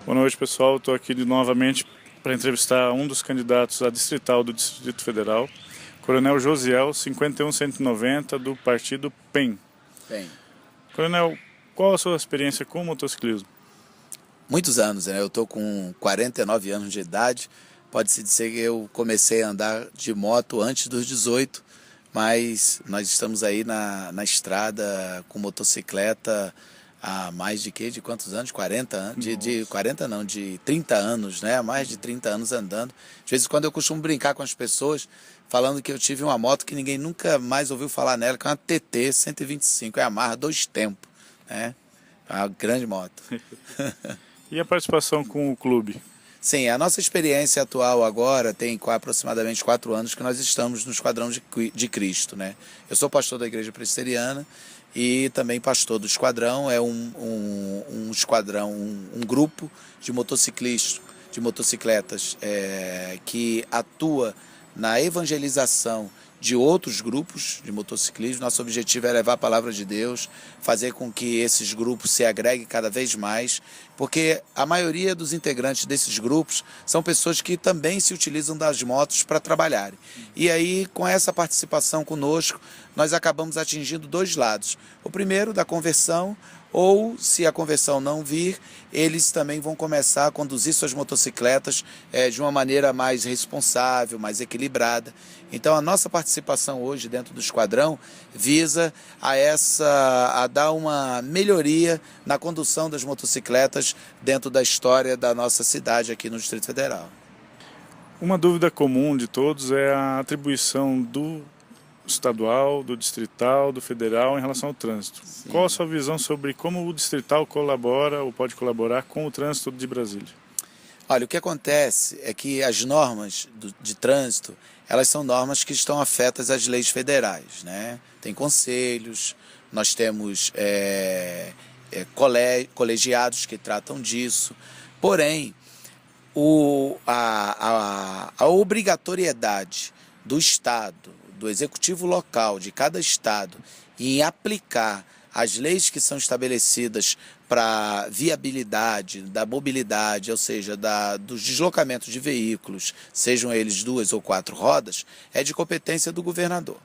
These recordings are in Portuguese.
Boa noite, pessoal. Estou aqui novamente para entrevistar um dos candidatos a distrital do Distrito Federal, Coronel Josiel, 51190, do partido PEN. Bem, Coronel, qual a sua experiência com o motociclismo? muitos anos, né? Eu estou com 49 anos de idade. Pode-se dizer que eu comecei a andar de moto antes dos 18, mas nós estamos aí na estrada com motocicleta há mais de quantos anos? 40 anos? De 40 não, de 30 anos, né? Há mais de 30 anos andando. De vez em quando eu costumo brincar com as pessoas, falando que eu tive uma moto que ninguém nunca mais ouviu falar nela, que é uma TT 125, é Yamaha 2 tempos, né? É uma grande moto. E a participação com o clube? Sim, a nossa experiência atual agora tem aproximadamente 4 anos que nós estamos no Esquadrão de Cristo, né? Eu sou pastor da Igreja Presbiteriana e também pastor do Esquadrão. É um esquadrão, um grupo de motociclistas, que atua na evangelização de outros grupos de motociclismo. Nosso objetivo é levar a palavra de Deus, fazer com que esses grupos se agreguem cada vez mais, porque a maioria dos integrantes desses grupos são pessoas que também se utilizam das motos para trabalharem. E aí, com essa participação conosco, nós acabamos atingindo dois lados. O primeiro, da conversão, ou, se a conversão não vir, eles também vão começar a conduzir suas motocicletas de uma maneira mais responsável, mais equilibrada. Então, a nossa participação hoje dentro do Esquadrão visa a dar uma melhoria na condução das motocicletas dentro da história da nossa cidade aqui no Distrito Federal. Uma dúvida comum de todos é a atribuição do estadual, do distrital, do federal em relação ao trânsito. Sim. Qual a sua visão sobre como o distrital colabora ou pode colaborar com o trânsito de Brasília? Olha, o que acontece é que as normas de trânsito, elas são normas que estão afetas às leis federais, né? Tem conselhos, nós temos colegiados que tratam disso, porém, a obrigatoriedade do Estado, do executivo local de cada estado, em aplicar as leis que são estabelecidas para viabilidade da mobilidade, ou seja, dos deslocamentos de veículos, sejam eles 2 ou 4 rodas, é de competência do governador.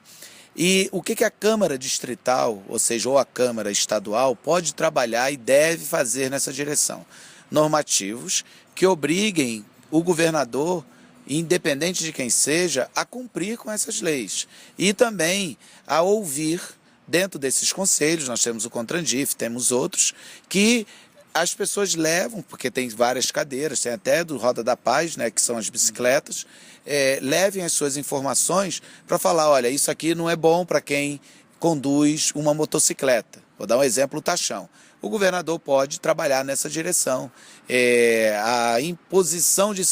E o que a Câmara Distrital, ou seja, ou a Câmara Estadual, pode trabalhar e deve fazer nessa direção? Normativos que obriguem o governador, independente de quem seja, a cumprir com essas leis. E também a ouvir, dentro desses conselhos, nós temos o Contrandif, temos outros, que as pessoas levam, porque tem várias cadeiras, tem até do Roda da Paz, né, que são as bicicletas, levem as suas informações para falar, olha, isso aqui não é bom para quem conduz uma motocicleta. Vou dar um exemplo, o Tachão. O governador pode trabalhar nessa direção. A imposição de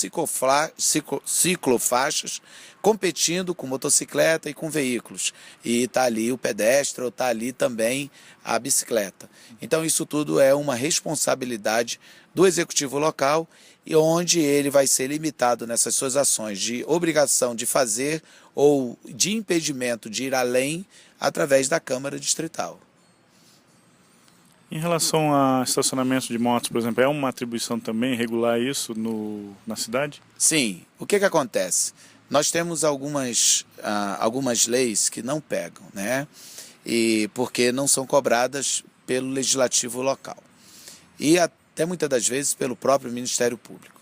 ciclofaixas competindo com motocicleta e com veículos. E está ali o pedestre, ou está ali também a bicicleta. Então isso tudo é uma responsabilidade do executivo local, e onde ele vai ser limitado nessas suas ações de obrigação de fazer ou de impedimento de ir além através da Câmara Distrital. Em relação a estacionamento de motos, por exemplo, é uma atribuição também regular isso na cidade? Sim. O que acontece? Nós temos algumas leis que não pegam, né? E porque não são cobradas pelo legislativo local. E até muitas das vezes pelo próprio Ministério Público.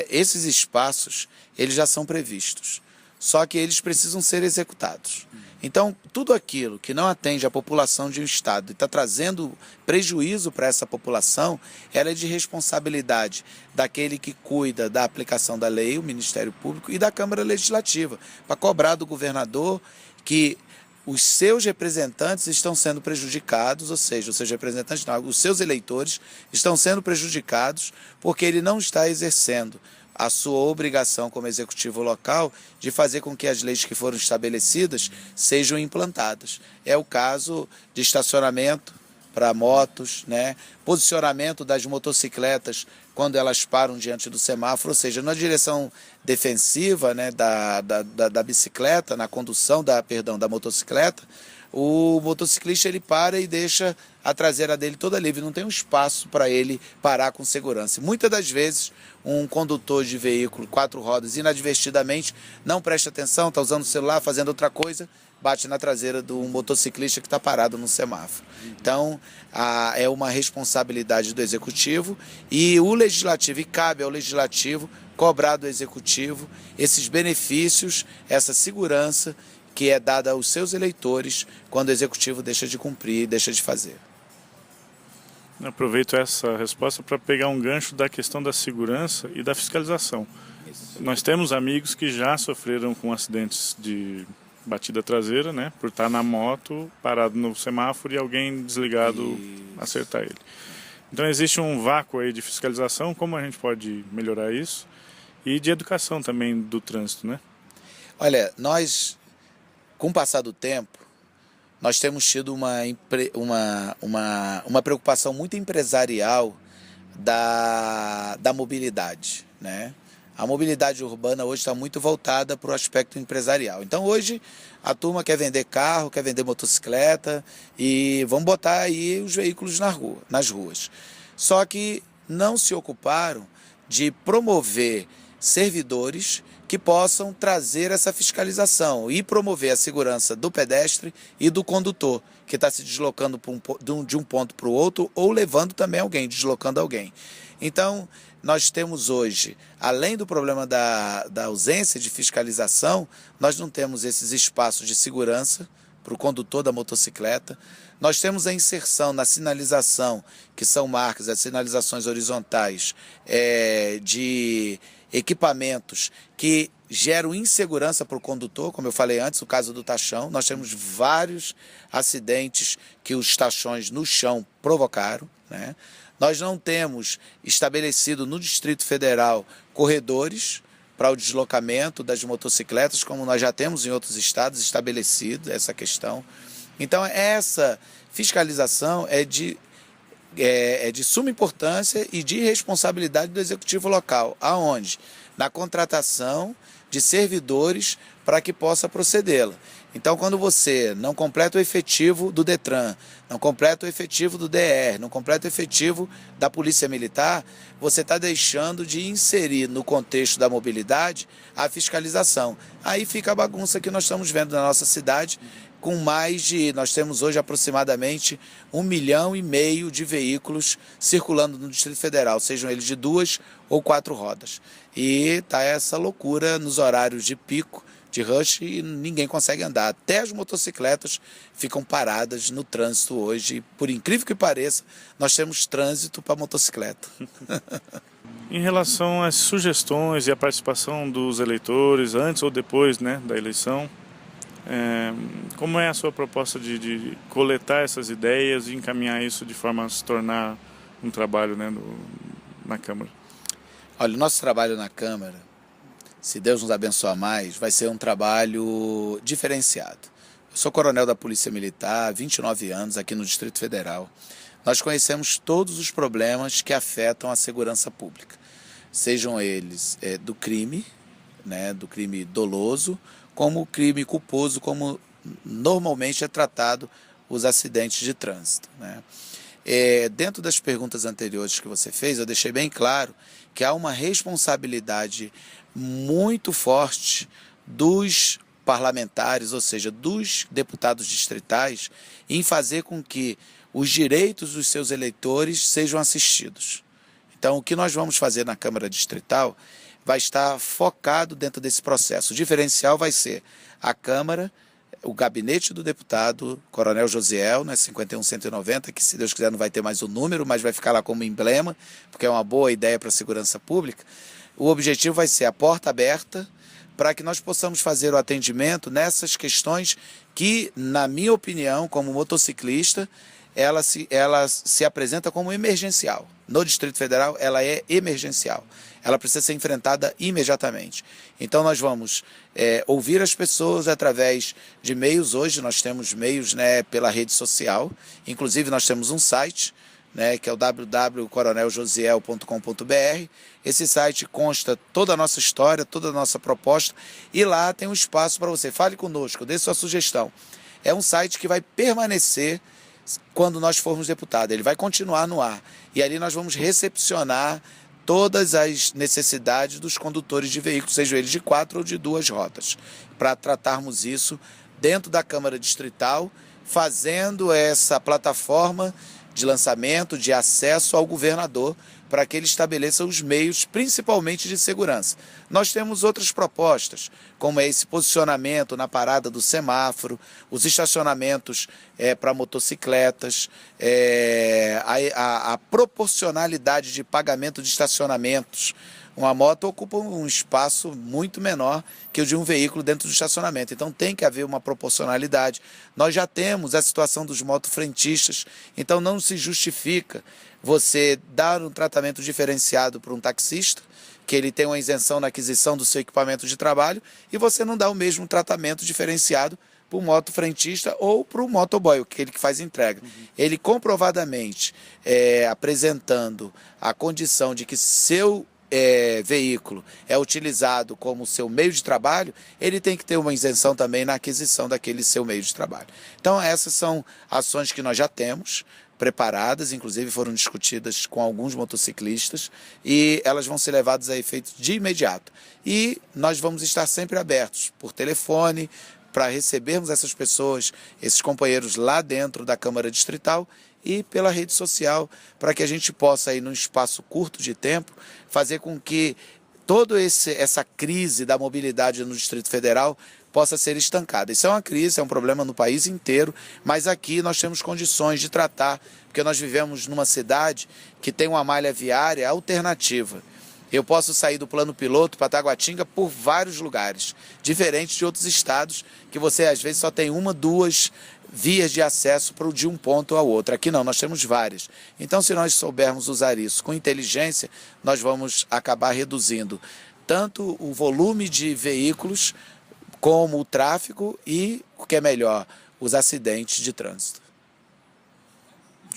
Esses espaços, eles já são previstos, só que eles precisam ser executados. Então, tudo aquilo que não atende à população de um estado e está trazendo prejuízo para essa população, ela é de responsabilidade daquele que cuida da aplicação da lei, o Ministério Público, e da Câmara Legislativa, para cobrar do governador que os seus representantes estão sendo prejudicados, ou seja, os seus representantes não, os seus eleitores estão sendo prejudicados porque ele não está exercendo a sua obrigação como executivo local de fazer com que as leis que foram estabelecidas sejam implantadas. É o caso de estacionamento para motos, né? Posicionamento das motocicletas quando elas param diante do semáforo, ou seja, na direção defensiva, né, da bicicleta, na condução da motocicleta, o motociclista ele para e deixa a traseira dele toda livre, não tem um espaço para ele parar com segurança. Muitas das vezes um condutor de veículo 4 rodas inadvertidamente não presta atenção, está usando o celular, fazendo outra coisa, bate na traseira do motociclista que está parado no semáforo. Então, é uma responsabilidade do Executivo e o Legislativo, e cabe ao Legislativo cobrar do Executivo esses benefícios, essa segurança que é dada aos seus eleitores quando o Executivo deixa de cumprir, deixa de fazer. Eu aproveito essa resposta para pegar um gancho da questão da segurança e da fiscalização. Isso. Nós temos amigos que já sofreram com acidentes de batida traseira, né, por estar na moto, parado no semáforo e alguém desligado acertar ele. Então existe um vácuo aí de fiscalização, como a gente pode melhorar isso? E de educação também do trânsito, né? Olha, nós, com o passar do tempo, nós temos tido uma preocupação muito empresarial da mobilidade, né? A mobilidade urbana hoje está muito voltada para o aspecto empresarial. Então hoje a turma quer vender carro, quer vender motocicleta e vão botar aí os veículos nas ruas. Só que não se ocuparam de promover servidores que possam trazer essa fiscalização e promover a segurança do pedestre e do condutor, que está se deslocando de um ponto para o outro ou levando também alguém, deslocando alguém. Então, nós temos hoje, além do problema da ausência de fiscalização, nós não temos esses espaços de segurança para o condutor da motocicleta. Nós temos a inserção na sinalização, que são marcas, as sinalizações horizontais, de equipamentos que geram insegurança para o condutor, como eu falei antes, o caso do tachão. Nós temos vários acidentes que os tachões no chão provocaram, né? Nós não temos estabelecido no Distrito Federal corredores para o deslocamento das motocicletas, como nós já temos em outros estados estabelecido essa questão. Então essa fiscalização é de suma importância e de responsabilidade do Executivo local, aonde? Na contratação de servidores para que possa procedê-la. Então, quando você não completa o efetivo do DETRAN, não completa o efetivo do DR, não completa o efetivo da Polícia Militar, você está deixando de inserir no contexto da mobilidade a fiscalização. Aí fica a bagunça que nós estamos vendo na nossa cidade, nós temos hoje aproximadamente 1,5 milhão de veículos circulando no Distrito Federal, sejam eles de 2 ou 4 rodas. E está essa loucura nos horários de pico, de rush, e ninguém consegue andar. Até as motocicletas ficam paradas no trânsito hoje. E, por incrível que pareça, nós temos trânsito para motocicleta. Em relação às sugestões e à participação dos eleitores, antes ou depois, né, da eleição, como é a sua proposta de coletar essas ideias e encaminhar isso de forma a se tornar um trabalho, né, na Câmara? Olha, o nosso trabalho na Câmara, se Deus nos abençoar mais, vai ser um trabalho diferenciado. Eu sou coronel da Polícia Militar há 29 anos aqui no Distrito Federal. Nós conhecemos todos os problemas que afetam a segurança pública, sejam eles do crime, né, do crime doloso, como o crime culposo, como normalmente é tratado os acidentes de trânsito, né? Dentro das perguntas anteriores que você fez, eu deixei bem claro que há uma responsabilidade muito forte dos parlamentares, ou seja, dos deputados distritais, em fazer com que os direitos dos seus eleitores sejam assistidos. Então, o que nós vamos fazer na Câmara Distrital vai estar focado dentro desse processo. O diferencial vai ser a Câmara, o gabinete do deputado Coronel Josiel, né, 51190, que se Deus quiser não vai ter mais o número, mas vai ficar lá como emblema, porque é uma boa ideia para a segurança pública. O objetivo vai ser a porta aberta para que nós possamos fazer o atendimento nessas questões que, na minha opinião, como motociclista, ela se apresenta como emergencial. No Distrito Federal, ela é emergencial. Ela precisa ser enfrentada imediatamente. Então, nós vamos ouvir as pessoas através de meios. Hoje, nós temos meios, né, pela rede social. Inclusive, nós temos um site, né, que é o www.coroneljosiel.com.br. Esse site consta toda a nossa história, toda a nossa proposta. E lá tem um espaço para você. Fale conosco, dê sua sugestão. é um site que vai permanecer quando nós formos deputados. Ele vai continuar no ar. E ali nós vamos recepcionar todas as necessidades dos condutores de veículos, sejam eles de 4 ou de 2 rodas, para tratarmos isso dentro da Câmara Distrital, fazendo essa plataforma de lançamento, de acesso ao governador, para que ele estabeleça os meios, principalmente de segurança. Nós temos outras propostas, como é esse posicionamento na parada do semáforo, os estacionamentos para motocicletas, a proporcionalidade de pagamento de estacionamentos. Uma moto ocupa um espaço muito menor que o de um veículo dentro do estacionamento. Então tem que haver uma proporcionalidade. Nós já temos a situação dos motofrentistas, então não se justifica você dar um tratamento diferenciado para um taxista, que ele tem uma isenção na aquisição do seu equipamento de trabalho, e você não dá o mesmo tratamento diferenciado para o motofrentista ou para o motoboy, aquele que faz entrega. Ele comprovadamente apresentando a condição de que seu veículo é utilizado como seu meio de trabalho, ele tem que ter uma isenção também na aquisição daquele seu meio de trabalho. Então essas são ações que nós já temos preparadas, inclusive foram discutidas com alguns motociclistas, e elas vão ser levadas a efeito de imediato. E nós vamos estar sempre abertos por telefone para recebermos essas pessoas, esses companheiros lá dentro da Câmara Distrital, e pela rede social, para que a gente possa, aí, num espaço curto de tempo, fazer com que toda essa crise da mobilidade no Distrito Federal possa ser estancada. Isso é uma crise, é um problema no país inteiro, mas aqui nós temos condições de tratar, porque nós vivemos numa cidade que tem uma malha viária alternativa. Eu posso sair do plano piloto para Taguatinga por vários lugares, diferente de outros estados, que você às vezes só tem 1, 2 vias de acesso de um ponto ao outro. Aqui não, nós temos várias. Então, se nós soubermos usar isso com inteligência, nós vamos acabar reduzindo tanto o volume de veículos, como o tráfego e, o que é melhor, os acidentes de trânsito.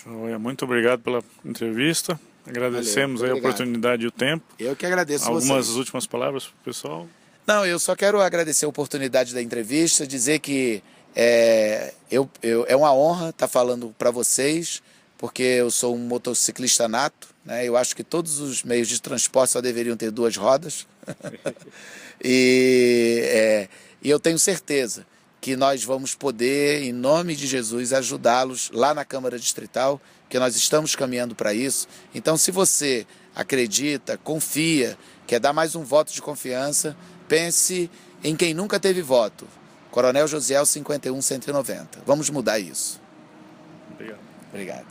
Joia, muito obrigado pela entrevista. Agradecemos aí a oportunidade e o tempo. Eu que agradeço Algumas vocês. últimas palavras para o pessoal? Não, eu só quero agradecer a oportunidade da entrevista, dizer que é uma honra estar falando para vocês, porque eu sou um motociclista nato, né? Eu acho que todos os meios de transporte só deveriam ter 2 rodas. E eu tenho certeza que nós vamos poder, em nome de Jesus, ajudá-los lá na Câmara Distrital, que nós estamos caminhando para isso. Então, se você acredita, confia, quer dar mais um voto de confiança, pense em quem nunca teve voto. Coronel Josiel 51-190. Vamos mudar isso. Obrigado. Obrigado.